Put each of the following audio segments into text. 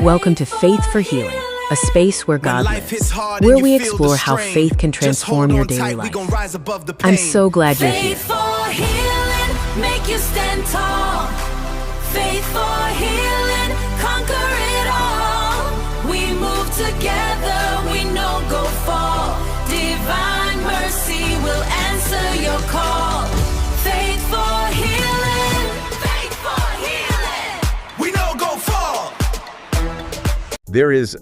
Welcome to Faith for Healing, a space where God lives, where we explore how faith can transform your daily life. I'm so glad you're here. Faith for healing, make you stand tall. Faith for healing, conquer it all. We move together, we know go fall. Divine mercy will answer your call. Faith for healing, faith for healing. We know go fall. There is,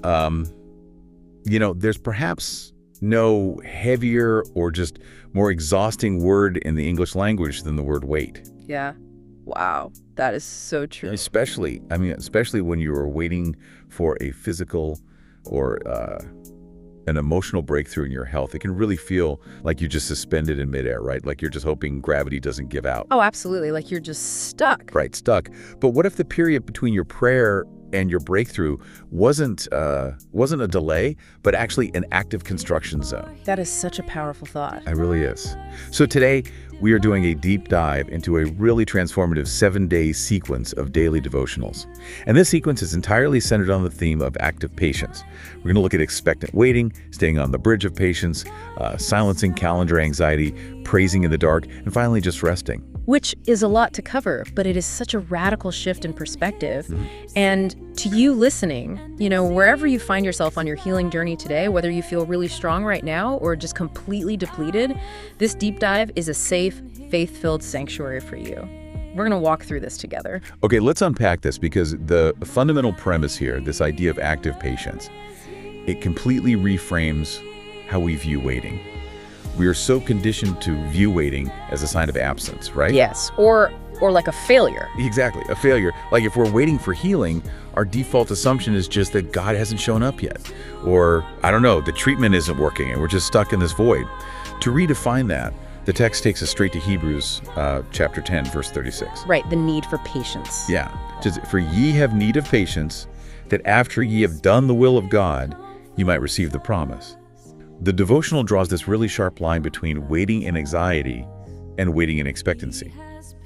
there's perhaps no heavier or just more exhausting word in the English language than the word wait. Yeah. Wow. That is so true. Especially when you are waiting for a physical or an emotional breakthrough in your health. It can really feel like you're just suspended in midair, right? Like you're just hoping gravity doesn't give out. Oh, absolutely. Like you're just stuck. Right, stuck. But what if the period between your prayer and your breakthrough wasn't a delay, but actually an active construction zone? That is such a powerful thought. It really is. So today, we are doing a deep dive into a really transformative 7-day sequence of daily devotionals. And this sequence is entirely centered on the theme of active patience. We're going to look at expectant waiting, staying on the bridge of patience, silencing calendar anxiety, praising in the dark, and finally just resting. Which is a lot to cover, but it is such a radical shift in perspective. And to you listening, wherever you find yourself on your healing journey today, whether you feel really strong right now or just completely depleted, this deep dive is a safe, faith-filled sanctuary for you. We're going to walk through this together. Okay, let's unpack this because the fundamental premise here, this idea of active patience, it completely reframes how we view waiting. We are so conditioned to view waiting as a sign of absence, right? Yes, or like a failure. Exactly, a failure. Like if we're waiting for healing, our default assumption is just that God hasn't shown up yet. Or, I don't know, the treatment isn't working and we're just stuck in this void. To redefine that, the text takes us straight to Hebrews chapter 10, verse 36. Right, the need for patience. Yeah. For ye have need of patience, that after ye have done the will of God, you might receive the promise. The devotional draws this really sharp line between waiting in anxiety and waiting in expectancy.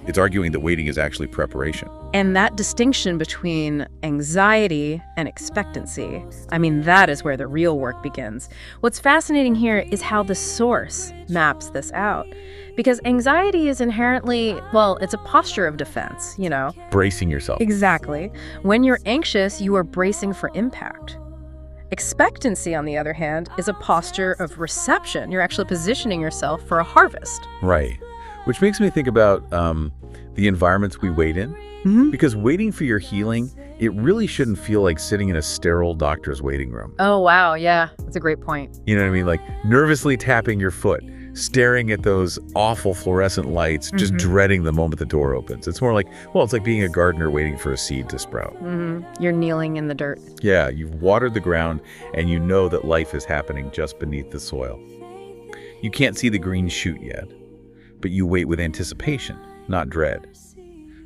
It's arguing that waiting is actually preparation. And that distinction between anxiety and expectancy, that is where the real work begins. What's fascinating here is how the source maps this out. Because anxiety is inherently, it's a posture of defense, Bracing yourself. Exactly. When you're anxious, you are bracing for impact. Expectancy, on the other hand, is a posture of reception. You're actually positioning yourself for a harvest. Right. Which makes me think about the environments we wait in. Because waiting for your healing, it really shouldn't feel like sitting in a sterile doctor's waiting room. Oh, wow. Yeah, that's a great point. You know what I mean? Like nervously tapping your foot, staring at those awful fluorescent lights, just dreading the moment the door opens. It's more like, it's like being a gardener waiting for a seed to sprout. You're kneeling in the dirt. Yeah, you've watered the ground and you know that life is happening just beneath the soil. You can't see the green shoot yet, but you wait with anticipation, not dread,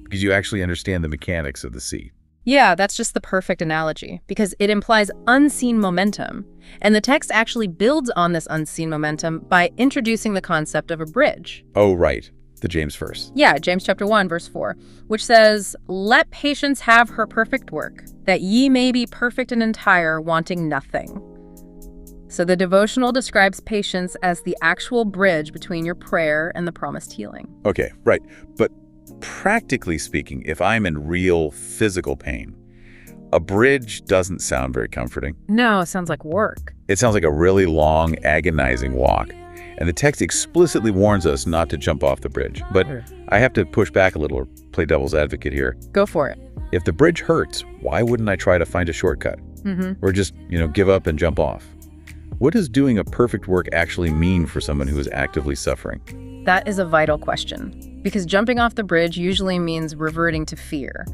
because you actually understand the mechanics of the seed. Yeah, that's just the perfect analogy, because it implies unseen momentum. And the text actually builds on this unseen momentum by introducing the concept of a bridge. Oh, right. The James verse. Yeah, James chapter 1, verse 4, which says, "Let patience have her perfect work, that ye may be perfect and entire, wanting nothing." So the devotional describes patience as the actual bridge between your prayer and the promised healing. Okay, right. But practically speaking, if I'm in real physical pain, a bridge doesn't sound very comforting. No, it sounds like work. It sounds like a really long, agonizing walk. And the text explicitly warns us not to jump off the bridge. But I have to push back a little or play devil's advocate here. Go for it. If the bridge hurts, why wouldn't I try to find a shortcut? Or just, give up and jump off? What does doing a perfect work actually mean for someone who is actively suffering? That is a vital question, because jumping off the bridge usually means reverting to fear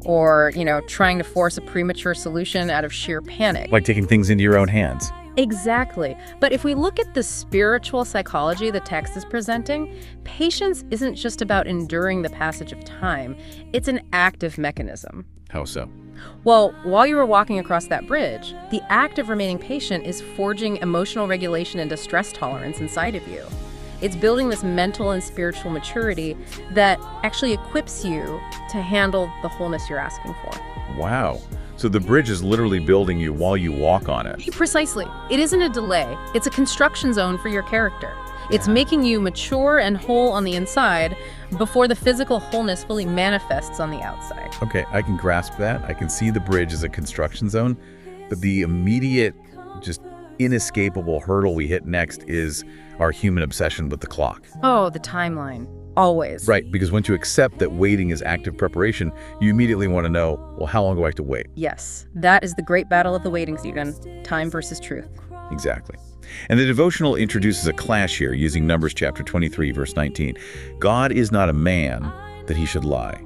or, trying to force a premature solution out of sheer panic. Like taking things into your own hands. Exactly. But if we look at the spiritual psychology the text is presenting, patience isn't just about enduring the passage of time. It's an active mechanism. How so? Well, while you were walking across that bridge, the act of remaining patient is forging emotional regulation and distress tolerance inside of you. It's building this mental and spiritual maturity that actually equips you to handle the wholeness you're asking for. Wow. So the bridge is literally building you while you walk on it. Precisely. It isn't a delay. It's a construction zone for your character. It's making you mature and whole on the inside before the physical wholeness fully manifests on the outside. Okay, I can grasp that. I can see the bridge as a construction zone, but the immediate, just inescapable hurdle we hit next is our human obsession with the clock. Oh, the timeline. Always. Right, because once you accept that waiting is active preparation, you immediately want to know, well, how long do I have to wait? Yes, that is the great battle of the waiting season. Time versus truth. Exactly. And the devotional introduces a clash here using Numbers chapter 23, verse 19. God is not a man that he should lie.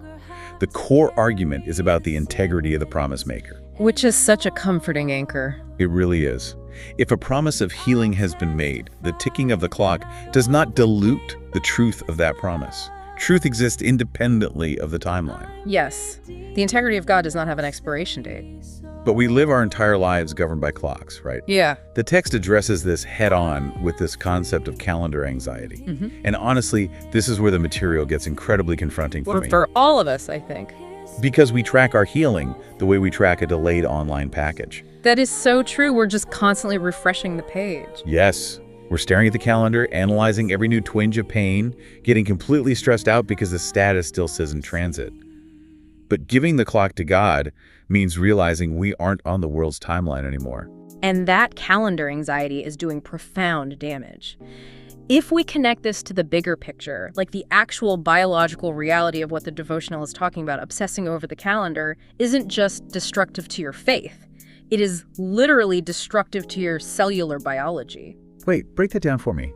The core argument is about the integrity of the promise maker. Which is such a comforting anchor. It really is. If a promise of healing has been made, the ticking of the clock does not dilute the truth of that promise. Truth exists independently of the timeline. Yes, the integrity of God does not have an expiration date. But we live our entire lives governed by clocks, right? Yeah. The text addresses this head-on with this concept of calendar anxiety. And honestly, this is where the material gets incredibly confronting for me. For all of us, I think. Because we track our healing the way we track a delayed online package. That is so true. We're just constantly refreshing the page. Yes. We're staring at the calendar, analyzing every new twinge of pain, getting completely stressed out because the status still says in transit. But giving the clock to God means realizing we aren't on the world's timeline anymore. And that calendar anxiety is doing profound damage. If we connect this to the bigger picture, like the actual biological reality of what the devotional is talking about, obsessing over the calendar isn't just destructive to your faith. It is literally destructive to your cellular biology. Wait, break that down for me.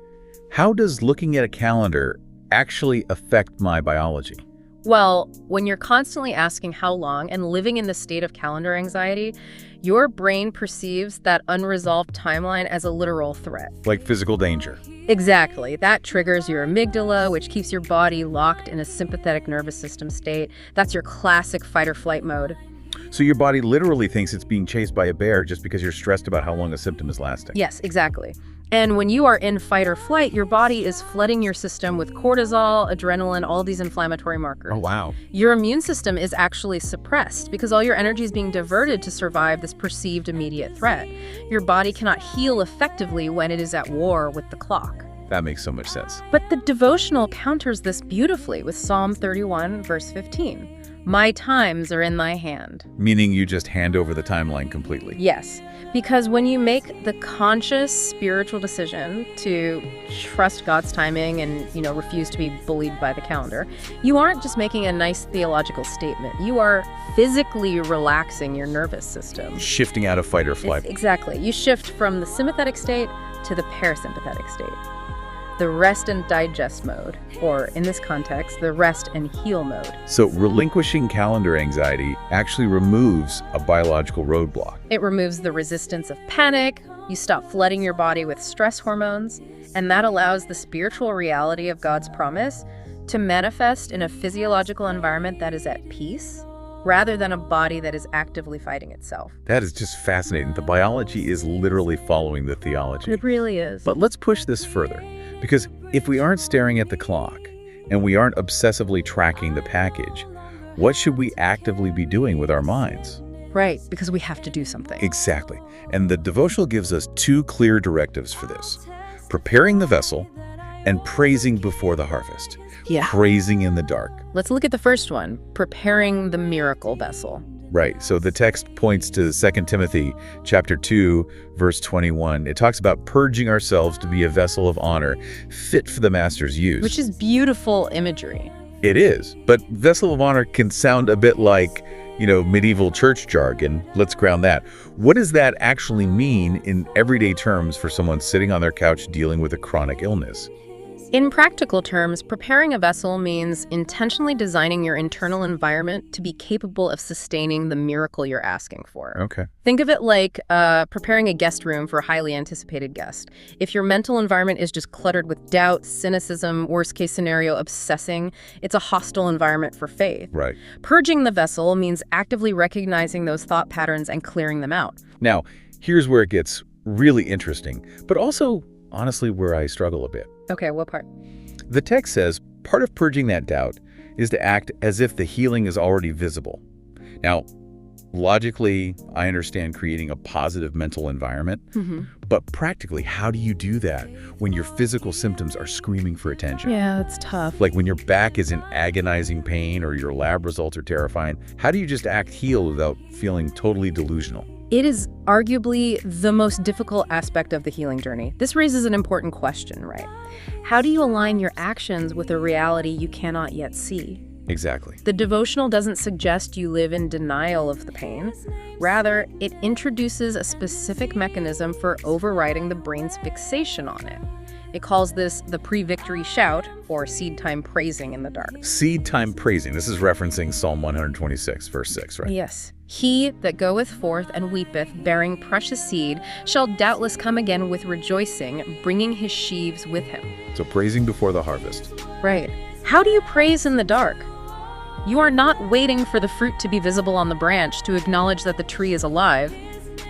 How does looking at a calendar actually affect my biology? Well, when you're constantly asking how long and living in the state of calendar anxiety, your brain perceives that unresolved timeline as a literal threat. Like physical danger. Exactly. That triggers your amygdala, which keeps your body locked in a sympathetic nervous system state. That's your classic fight or flight mode. So your body literally thinks it's being chased by a bear just because you're stressed about how long a symptom is lasting. Yes, exactly. And when you are in fight or flight, your body is flooding your system with cortisol, adrenaline, all these inflammatory markers. Oh, wow. Your immune system is actually suppressed because all your energy is being diverted to survive this perceived immediate threat. Your body cannot heal effectively when it is at war with the clock. That makes so much sense. But the devotional counters this beautifully with Psalm 31, verse 15. My times are in thy hand. Meaning you just hand over the timeline completely. Yes, because when you make the conscious spiritual decision to trust God's timing and, refuse to be bullied by the calendar, you aren't just making a nice theological statement. You are physically relaxing your nervous system. Shifting out of fight or flight. Exactly. You shift from the sympathetic state to the parasympathetic state. The rest and digest mode, or in this context, the rest and heal mode. So relinquishing calendar anxiety actually removes a biological roadblock. It removes the resistance of panic, you stop flooding your body with stress hormones, and that allows the spiritual reality of God's promise to manifest in a physiological environment that is at peace, rather than a body that is actively fighting itself. That is just fascinating. The biology is literally following the theology. It really is. But let's push this further. Because if we aren't staring at the clock and we aren't obsessively tracking the package, what should we actively be doing with our minds? Right, because we have to do something. Exactly. And the devotional gives us two clear directives for this. Preparing the vessel and praising before the harvest. Yeah. Praising in the dark. Let's look at the first one, preparing the miracle vessel. Right. So the text points to 2 Timothy chapter 2, verse 21. It talks about purging ourselves to be a vessel of honor, fit for the master's use. Which is beautiful imagery. It is. But vessel of honor can sound a bit like, medieval church jargon. Let's ground that. What does that actually mean in everyday terms for someone sitting on their couch dealing with a chronic illness? In practical terms, preparing a vessel means intentionally designing your internal environment to be capable of sustaining the miracle you're asking for. Okay. Think of it like preparing a guest room for a highly anticipated guest. If your mental environment is just cluttered with doubt, cynicism, worst case scenario, obsessing, it's a hostile environment for faith. Right. Purging the vessel means actively recognizing those thought patterns and clearing them out. Now, here's where it gets really interesting, but also, honestly, where I struggle a bit. Okay, what part? The text says part of purging that doubt is to act as if the healing is already visible. Now, Logically, I understand creating a positive mental environment, but practically, how do you do that when your physical symptoms are screaming for attention? Yeah, it's tough. Like when your back is in agonizing pain or your lab results are terrifying, how do you just act healed without feeling totally delusional? It is arguably the most difficult aspect of the healing journey. This raises an important question, right? How do you align your actions with a reality you cannot yet see? Exactly. The devotional doesn't suggest you live in denial of the pain. Rather, it introduces a specific mechanism for overriding the brain's fixation on it. It calls this the pre-victory shout, or seed time praising in the dark. Seed time praising. This is referencing Psalm 126, verse 6, right? Yes. He that goeth forth and weepeth, bearing precious seed, shall doubtless come again with rejoicing, bringing his sheaves with him. So praising before the harvest. Right. How do you praise in the dark? You are not waiting for the fruit to be visible on the branch to acknowledge that the tree is alive.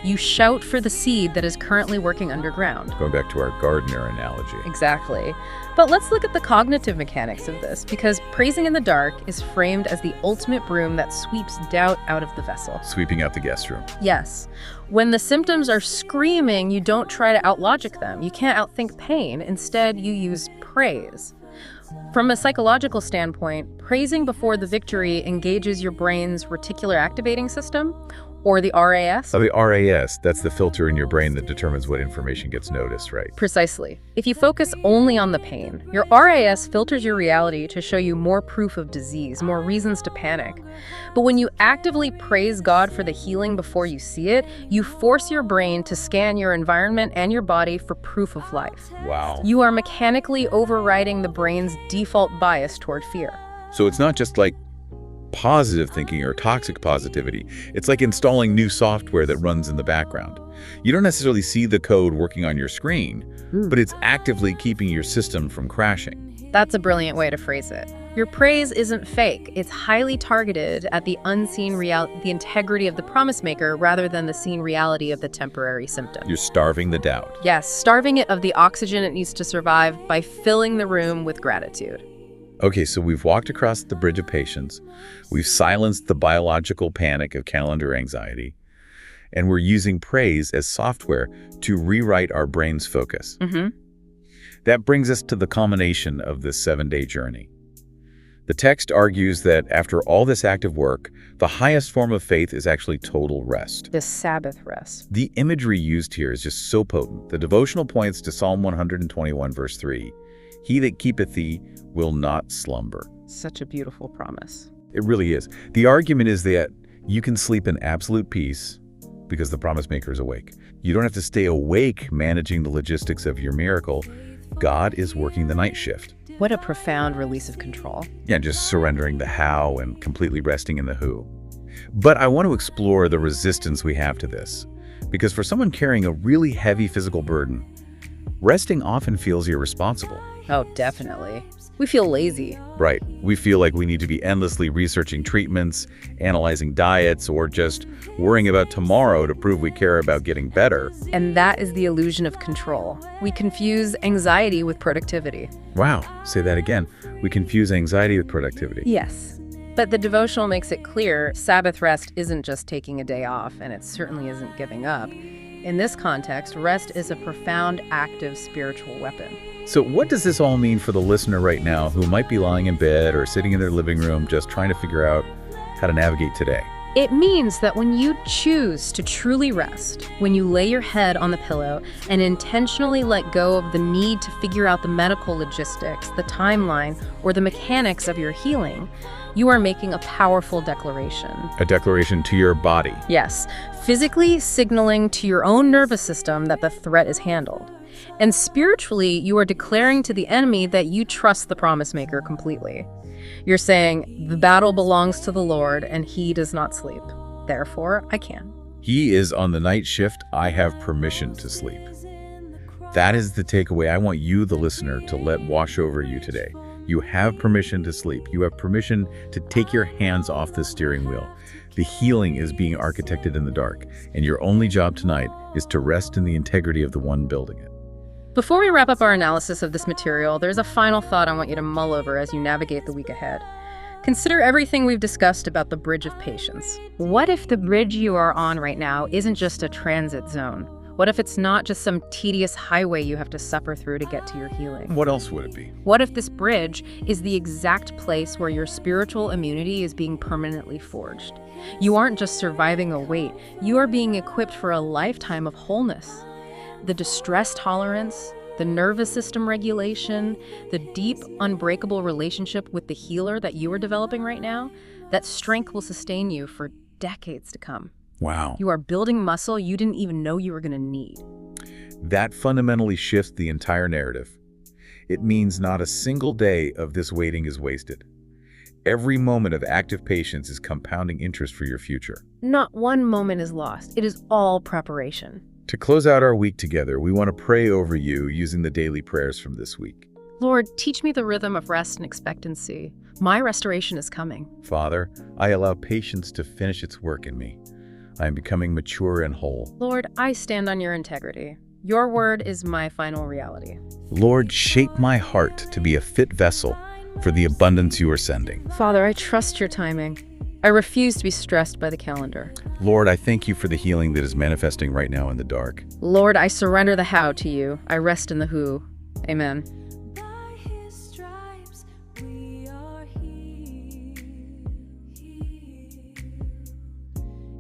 You shout for the seed that is currently working underground. Going back to our gardener analogy. Exactly. But let's look at the cognitive mechanics of this, because praising in the dark is framed as the ultimate broom that sweeps doubt out of the vessel. Sweeping out the guest room. Yes. When the symptoms are screaming, you don't try to outlogic them. You can't outthink pain. Instead, you use praise. From a psychological standpoint, praising before the victory engages your brain's reticular activating system, or the RAS. Oh, the RAS, that's the filter in your brain that determines what information gets noticed, right? Precisely. If you focus only on the pain, your RAS filters your reality to show you more proof of disease, more reasons to panic. But when you actively praise God for the healing before you see it, you force your brain to scan your environment and your body for proof of life. Wow. You are mechanically overriding the brain's default bias toward fear. So it's not just like positive thinking or toxic positivity. It's like installing new software that runs in the background. You don't necessarily see the code working on your screen, but it's actively keeping your system from crashing. That's a brilliant way to phrase it. Your praise isn't fake. It's highly targeted at the unseen the integrity of the promise maker rather than the seen reality of the temporary symptom. You're starving the doubt. Yes, starving it of the oxygen it needs to survive by filling the room with gratitude. Okay, so we've walked across the bridge of patience. We've silenced the biological panic of calendar anxiety. And we're using praise as software to rewrite our brain's focus. That brings us to the culmination of this 7-day journey. The text argues that after all this active work, the highest form of faith is actually total rest. The Sabbath rest. The imagery used here is just so potent. The devotional points to Psalm 121, verse 3. He that keepeth thee will not slumber. Such a beautiful promise. It really is. The argument is that you can sleep in absolute peace because the promise maker is awake. You don't have to stay awake managing the logistics of your miracle. God is working the night shift. What a profound release of control. Yeah, just surrendering the how and completely resting in the who. But I want to explore the resistance we have to this, because for someone carrying a really heavy physical burden, resting often feels irresponsible. Oh, definitely. We feel lazy. Right. We feel like we need to be endlessly researching treatments, analyzing diets, or just worrying about tomorrow to prove we care about getting better. And that is the illusion of control. We confuse anxiety with productivity. Wow. Say that again. We confuse anxiety with productivity. Yes. But the devotional makes it clear Sabbath rest isn't just taking a day off, and it certainly isn't giving up. In this context, rest is a profound, active spiritual weapon. So what does this all mean for the listener right now who might be lying in bed or sitting in their living room just trying to figure out how to navigate today? It means that when you choose to truly rest, when you lay your head on the pillow and intentionally let go of the need to figure out the medical logistics, the timeline, or the mechanics of your healing, you are making a powerful declaration. A declaration to your body. Yes, physically signaling to your own nervous system that the threat is handled. And spiritually, you are declaring to the enemy that you trust the promise maker completely. You're saying, the battle belongs to the Lord, and he does not sleep. Therefore, I can. He is on the night shift. I have permission to sleep. That is the takeaway I want you, the listener, to let wash over you today. You have permission to sleep. You have permission to take your hands off the steering wheel. The healing is being architected in the dark, and your only job tonight is to rest in the integrity of the one building it. Before we wrap up our analysis of this material, there's a final thought I want you to mull over as you navigate the week ahead. Consider everything we've discussed about the bridge of patience. What if the bridge you are on right now isn't just a transit zone? What if it's not just some tedious highway you have to suffer through to get to your healing? What else would it be? What if this bridge is the exact place where your spiritual immunity is being permanently forged? You aren't just surviving a wait, you are being equipped for a lifetime of wholeness. The distress tolerance, the nervous system regulation, the deep, unbreakable relationship with the healer that you are developing right now, that strength will sustain you for decades to come. Wow. You are building muscle you didn't even know you were going to need. That fundamentally shifts the entire narrative. It means not a single day of this waiting is wasted. Every moment of active patience is compounding interest for your future. Not one moment is lost. It is all preparation. To close out our week together, we want to pray over you using the daily prayers from this week. Lord, teach me the rhythm of rest and expectancy. My restoration is coming. Father, I allow patience to finish its work in me. I am becoming mature and whole. Lord, I stand on your integrity. Your word is my final reality. Lord, shape my heart to be a fit vessel for the abundance you are sending. Father, I trust your timing. I refuse to be stressed by the calendar. Lord, I thank you for the healing that is manifesting right now in the dark. Lord, I surrender the how to you. I rest in the who. Amen. By his stripes we are healed.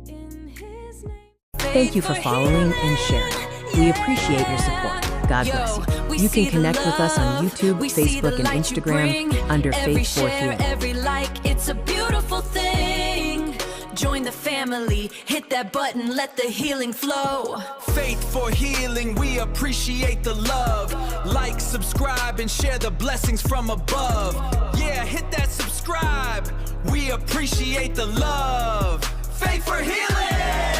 In his name. Thank you for following and sharing. We appreciate your support. God bless you. You can connect with us on YouTube, Facebook, and Instagram under Faith for Healing. Every like, it's a beautiful thing. Join the family, hit that button, let the healing flow. Faith for healing, we appreciate the love. Like, subscribe, and share the blessings from above. Yeah, hit that subscribe. We appreciate the love. Faith for healing.